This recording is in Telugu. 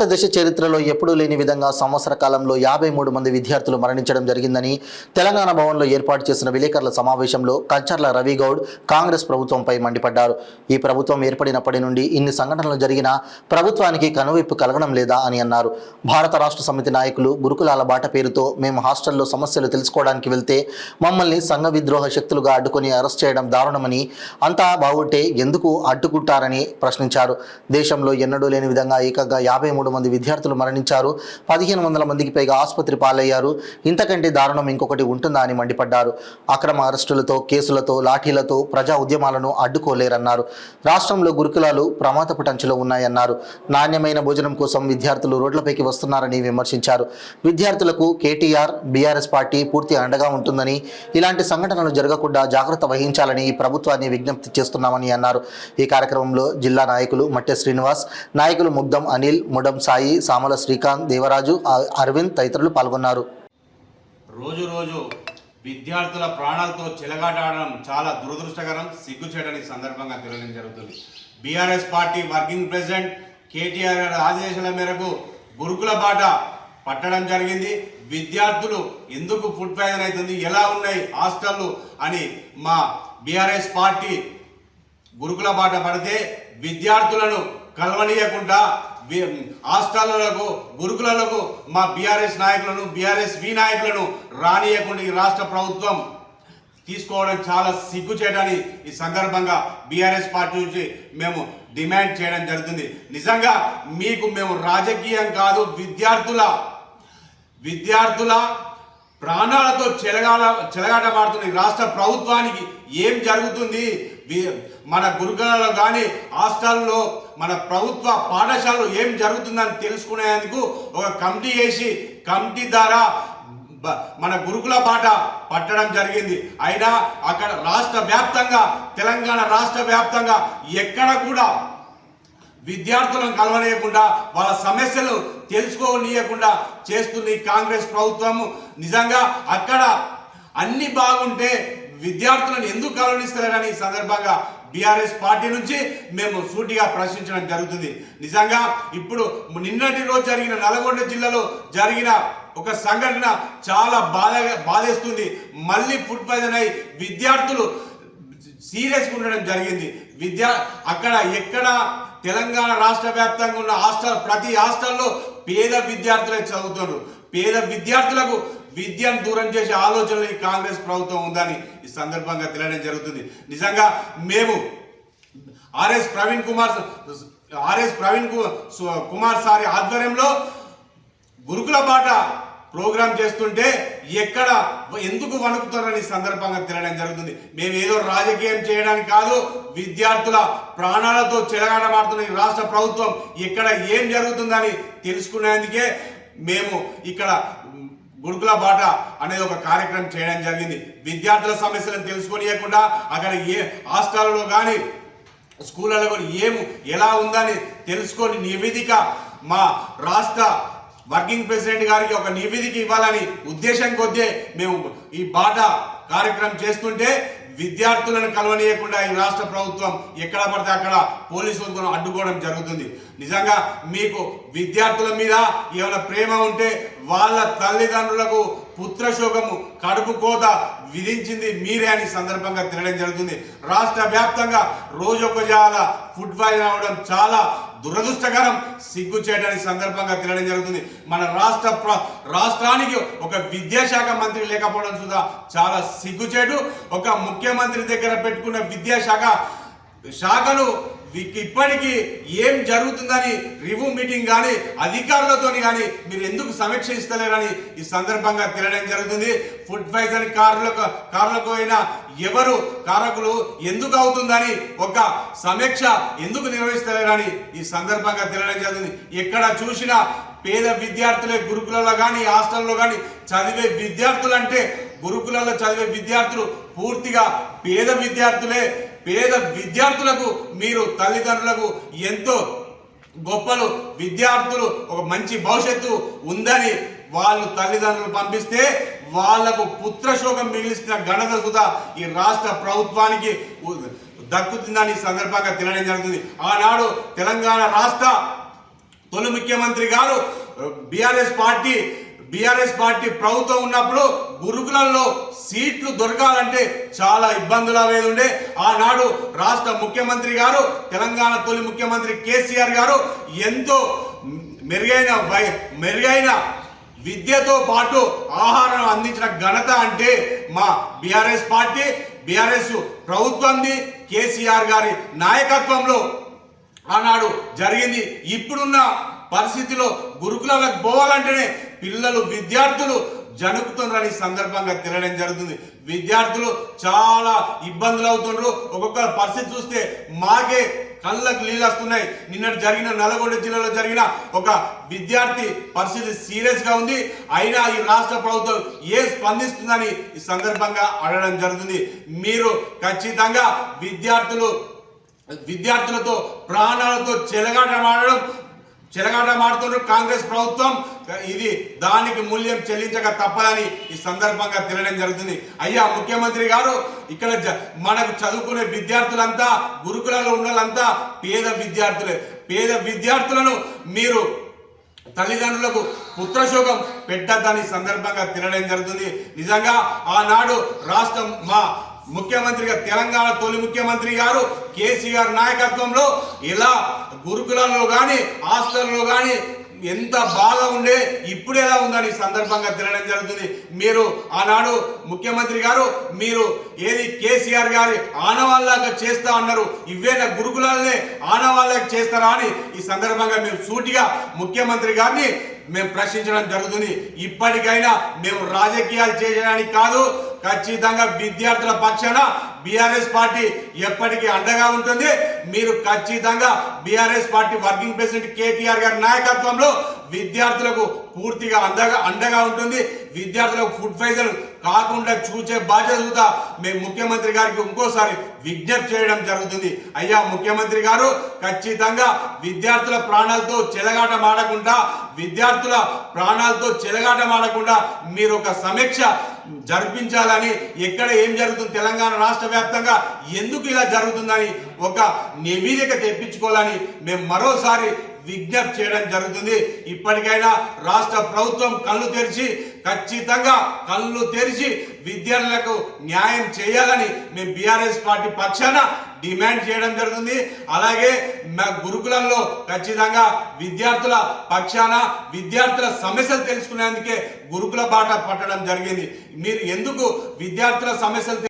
భారతదేశ చరిత్రలో ఎప్పుడూ లేని విధంగా సంవత్సర కాలంలో 53 మంది విద్యార్థులు మరణించడం జరిగిందని తెలంగాణ భవన్లో ఏర్పాటు చేసిన విలేకరుల సమావేశంలో కంచర్ల రవిగౌడ్ కాంగ్రెస్ ప్రభుత్వంపై మండిపడ్డారు. ఈ ప్రభుత్వం ఏర్పడినప్పటి నుండి ఇన్ని సంఘటనలు జరిగినా ప్రభుత్వానికి కనువిప్పు కలగడం లేదా అని అన్నారు. భారత రాష్ట్ర సమితి నాయకులు గురుకులాల బాట పేరుతో మేము హాస్టల్లో సమస్యలు తెలుసుకోవడానికి వెళ్తే మమ్మల్ని సంఘ విద్రోహ శక్తులుగా అడ్డుకొని అరెస్ట్ చేయడం దారుణమని, అంతా బాగుంటే ఎందుకు అడ్డుకుంటారని ప్రశ్నించారు. దేశంలో ఎన్నడూ లేని విధంగా ఏకంగా 53 మంది విద్యార్థులు మరణించారు. 1500 మందికి పైగా ఆసుపత్రి పాలయ్యారు. ఇంతకంటే దారుణం ఇంకొకటి ఉంటుందా అని మండిపడ్డారు. అక్రమ అరెస్టులతో, కేసులతో, లాఠీలతో ప్రజా ఉద్యమాలను అడ్డుకోలేరన్నారు. రాష్ట్రంలో గురుకులాలు ప్రమాదపు టంచులో ఉన్నాయన్నారు. నాణ్యమైన భోజనం కోసం విద్యార్థులు రోడ్లపైకి వస్తున్నారని విమర్శించారు. విద్యార్థులకు కేటీఆర్, బీఆర్ఎస్ పార్టీ పూర్తి అండగా ఉంటుందని, ఇలాంటి సంఘటనలు జరగకుండా జాగ్రత్త వహించాలని ఈ ప్రభుత్వాన్ని విజ్ఞప్తి చేస్తున్నామని అన్నారు. ఈ కార్యక్రమంలో జిల్లా నాయకులు మట్టె శ్రీనివాస్, నాయకులు ముగ్ధం అనిల్, ముడం సాయి, సామల శ్రీకాంత్, దేవరాజు, అరవింద్ తదితరులు పాల్గొన్నారు. రోజు రోజు విద్యార్థుల ప్రాణాలతో చెలగాటడం చాలా దురదృష్టకరం, సిగ్గుచేటని సందర్భంగా తెలియడం జరుగుతుంది. BRS party working president KTR గారి ఆదేశాల మేరకు గురుకుల బాట పట్టడం జరిగింది. విద్యార్థులు ఎందుకు ఫుడ్ పాయిజన్ అవుతుంది, ఎలా ఉన్నాయి హాస్టళ్ళు అని మా బీఆర్ఎస్ పార్టీ గురుకుల బాట పడితే విద్యార్థులను కలవనీయకుండా హాస్టళ్లకు, గురుకులకు మా బీఆర్ఎస్ నాయకులను, బీఆర్ఎస్ వి నాయకులను రానియకుండా ఈ రాష్ట్ర ప్రభుత్వం తీసుకోవడం చాలా సిగ్గుచేటని ఈ సందర్భంగా బీఆర్ఎస్ పార్టీ నుంచి మేము డిమాండ్ చేయడం జరుగుతుంది. నిజంగా మీకు మేము రాజకీయం కాదు, విద్యార్థుల ప్రాణాలతో చెలగాట మారుతున్న ఈ రాష్ట్ర ప్రభుత్వానికి ఏం జరుగుతుంది, మన గురుకులాల్లో కానీ హాస్టల్లో మన ప్రభుత్వ పాఠశాలలో ఏం జరుగుతుందని తెలుసుకునేందుకు ఒక కమిటీ వేసి కమిటీ ద్వారా మన గురుకుల బాట పట్టడం జరిగింది. అయినా అక్కడ రాష్ట్ర వ్యాప్తంగా, తెలంగాణ రాష్ట్ర వ్యాప్తంగా ఎక్కడ కూడా విద్యార్థులను కలవనీయకుండా, వాళ్ళ సమస్యలు తెలుసుకోనీయకుండా చేస్తుంది ఈ కాంగ్రెస్ ప్రభుత్వము. నిజంగా అక్కడ అన్ని బాగుంటే విద్యార్థులను ఎందుకు కలవనిస్తారని ఈ సందర్భంగా బీఆర్ఎస్ పార్టీ నుంచి మేము సూటిగా ప్రశ్నించడం జరుగుతుంది. నిజంగా ఇప్పుడు నిన్నటి రోజు జరిగిన నల్గొండ జిల్లాలో జరిగిన ఒక సంఘటన చాలా బాధేస్తుంది. మళ్ళీ ఫుడ్ పాయిజన్ అయి విద్యార్థులు సీరియస్గా ఉండడం జరిగింది. అక్కడ ఎక్కడ తెలంగాణ రాష్ట్ర వ్యాప్తంగా ఉన్న ప్రతి హాస్టల్లో పేద విద్యార్థులే చదువుతున్నారు. పేద విద్యార్థులకు విద్యను దూరం చేసే ఆలోచనలు ఈ కాంగ్రెస్ ప్రభుత్వం ఉందని ఈ సందర్భంగా తెలియడం జరుగుతుంది. నిజంగా మేము ఆర్ఎస్ ప్రవీణ్ కుమార్ సారి ఆధ్వర్యంలో గురుకుల బాట ప్రోగ్రాం చేస్తుంటే ఎక్కడ ఎందుకు వణుకుతారని సందర్భంగా తెలియడం జరుగుతుంది. మేము ఏదో రాజకీయం చేయడానికి కాదు, విద్యార్థుల ప్రాణాలతో చెలగాటమాడుతున్న ఈ రాష్ట్ర ప్రభుత్వం ఎక్కడ ఏం జరుగుతుందని తెలుసుకునేందుకే మేము ఇక్కడ గురుకుల బాట అనేది ఒక కార్యక్రమం చేయడం జరిగింది. విద్యార్థుల సమస్యలను తెలుసుకోనియకుండా అక్కడ ఏ హాస్టల్లో కానీ స్కూళ్ళలో కానీ ఎలా ఉందని తెలుసుకొని నివేదిక మా రాష్ట్ర వర్కింగ్ ప్రెసిడెంట్ గారికి ఒక నివేదిక ఇవ్వాలని ఉద్దేశం కొద్దీ మేము ఈ బాట కార్యక్రమం చేస్తుంటే విద్యార్థులను కలవనీయకుండా ఈ రాష్ట్ర ప్రభుత్వం ఎక్కడ పడితే అక్కడ పోలీసులను అడ్డుకోవడం జరుగుతుంది. నిజంగా మీకు విద్యార్థుల మీద ఏమైనా ప్రేమ ఉంటే వాళ్ళ తల్లిదండ్రులకు పుత్రశోకము, కడుపు కోత విధించింది మీరే అని సందర్భంగా తెలియడం జరుగుతుంది. రాష్ట్ర వ్యాప్తంగా రోజొకజాల ఫుడ్ పాయిజన్ అవడం చాలా దురదృష్టకరం, సిగ్గుచేటని సందర్భంగా తెలియడం జరుగుతుంది. మన రాష్ట్రానికి ఒక విద్యాశాఖ మంత్రి లేకపోవడం సుధా చాలా సిగ్గుచేటు. ఒక ముఖ్యమంత్రి దగ్గర పెట్టుకున్న శాఖను ఇప్పటికీ ఏం జరుగుతుందని రివ్యూ మీటింగ్ కానీ అధికారులతో కానీ మీరు ఎందుకు సమీక్ష ఇస్తలేరని ఈ సందర్భంగా తెలియడం జరుగుతుంది. ఫుడ్ పాయిజన్ కారులకు అయినా ఎవరు కారకులు ఎందుకు అవుతుందని ఒక సమీక్ష ఎందుకు నిర్వహిస్తలేరని ఈ సందర్భంగా తెలియడం జరుగుతుంది. ఎక్కడ చూసినా పేద విద్యార్థులే గురుకులలో కానీ హాస్టల్లో కానీ చదివే విద్యార్థులు అంటే గురుకులలో చదివే విద్యార్థులు పూర్తిగా పేద విద్యార్థులే. పేద విద్యార్థులకు మీరు తల్లిదండ్రులకు ఎంతో గొప్పలు, విద్యార్థులు ఒక మంచి భవిష్యత్తు ఉందని వాళ్ళు తల్లిదండ్రులు పంపిస్తే వాళ్లకు పుత్రశోకం మిగిలిస్తున్న ఘనత సుధా ఈ రాష్ట్ర ప్రభుత్వానికి దక్కుతుందని సందర్భంగా తెలియడం జరుగుతుంది. ఆనాడు తెలంగాణ రాష్ట్ర తొలి ముఖ్యమంత్రి గారు బీఆర్ఎస్ పార్టీ ప్రభుత్వం ఉన్నప్పుడు గురుకులంలో సీట్లు దొరకాలంటే చాలా ఇబ్బందులు అవేది ఉండే. ఆనాడు రాష్ట్ర ముఖ్యమంత్రి గారు, తెలంగాణ తొలి ముఖ్యమంత్రి కేసీఆర్ గారు ఎంతో మెరుగైన విద్యతో పాటు ఆహారం అందించిన ఘనత అంటే మా బీఆర్ఎస్ ప్రభుత్వంది, కేసీఆర్ గారి నాయకత్వంలో ఆనాడు జరిగింది. ఇప్పుడున్న పరిస్థితిలో గురుకులాలకు పోవాలంటేనే విద్యార్థులు జనుకుతున్నారని సందర్భంగా తెలియడం జరుగుతుంది. విద్యార్థులు చాలా ఇబ్బందులు అవుతున్నారు. ఒక్కొక్క పరిస్థితి చూస్తే మాకే కళ్ళకు నీళ్ళు వస్తున్నాయి. నిన్నటి జరిగిన నల్గొండ జిల్లాలో జరిగిన ఒక విద్యార్థి పరిస్థితి సీరియస్ గా ఉంది. అయినా ఈ రాష్ట్ర ప్రభుత్వం స్పందిస్తుందని ఈ సందర్భంగా అడగడం జరుగుతుంది. మీరు ఖచ్చితంగా విద్యార్థులతో ప్రాణాలతో చెలగాటమాడుతున్నారు కాంగ్రెస్ ప్రభుత్వం. ఇది దానికి మూల్యం చెల్లించక తప్పదని ఈ సందర్భంగా తెలియడం జరుగుతుంది. అయ్యా ముఖ్యమంత్రి గారు, ఇక్కడ మనకు చదువుకునే విద్యార్థులంతా, గురుకులాల్లో ఉన్న వాళ్ళంతా పేద విద్యార్థులను మీరు తల్లిదండ్రులకు పుత్రశోకం పెట్టద్దని సందర్భంగా తెలియడం జరుగుతుంది. నిజంగా ఆనాడు మా ముఖ్యమంత్రిగా తెలంగాణ తొలి ముఖ్యమంత్రి గారు కేసీఆర్ నాయకత్వంలో ఇలా గురుకులాల్లో కానీ హాస్టల్లో కానీ ఎంత బాగా ఉండే, ఇప్పుడు ఎలా ఉందని సందర్భంగా తెలియడం జరుగుతుంది. మీరు ఆనాడు ముఖ్యమంత్రి గారు మీరు కేసీఆర్ గారి ఆనవాళ్ళగా చేస్తా అన్నారు. ఇవేనా గురుకులాలనే ఆనవాళ్ళకి చేస్తారా అని ఈ సందర్భంగా మేము సూటిగా ముఖ్యమంత్రి గారిని మేము ప్రశ్నించడం జరుగుతుంది. ఇప్పటికైనా మేము రాజకీయాలు చేయడానికి కాదు, ఖచ్చితంగా విద్యార్థుల పక్షాన బీఆర్ఎస్ పార్టీ ఎప్పటికీ అండగా ఉంటుంది. మీరు ఖచ్చితంగా BRS party working president KTR గారి నాయకత్వంలో విద్యార్థులకు పూర్తిగా అండగా ఉంటుంది. విద్యార్థులకు ఫుడ్ పాయిజన్ కాకుండా చూసే బాధ్యత మేము ముఖ్యమంత్రి గారికి ఇంకోసారి విజ్ఞప్తి చేయడం జరుగుతుంది. అయ్యా ముఖ్యమంత్రి గారు, ఖచ్చితంగా విద్యార్థుల ప్రాణాలతో చెలగాటమాడకుండా మీరు ఒక సమీక్ష జరిపించాలని, ఎక్కడ ఏం జరుగుతుంది, తెలంగాణ రాష్ట్ర వ్యాప్తంగా ఎందుకు ఇలా జరుగుతుందని ఒక నివేదిక తెప్పించుకోవాలని మేము మరోసారి విజ్ఞప్తి చేయడం జరుగుతుంది. ఇప్పటికైనా రాష్ట్ర ప్రభుత్వం ఖచ్చితంగా కళ్ళు తెరిచి విద్యార్థులకు న్యాయం చేయాలని మేము బీఆర్ఎస్ పార్టీ పక్షాన డిమాండ్ చేయడం జరుగుతుంది. అలాగే మా గురుకులంలో ఖచ్చితంగా విద్యార్థుల పక్షాన విద్యార్థుల సమస్యలు తెలుసుకునేందుకే గురుకుల బాట పట్టడం జరిగింది. మీరు ఎందుకు విద్యార్థుల సమస్యలు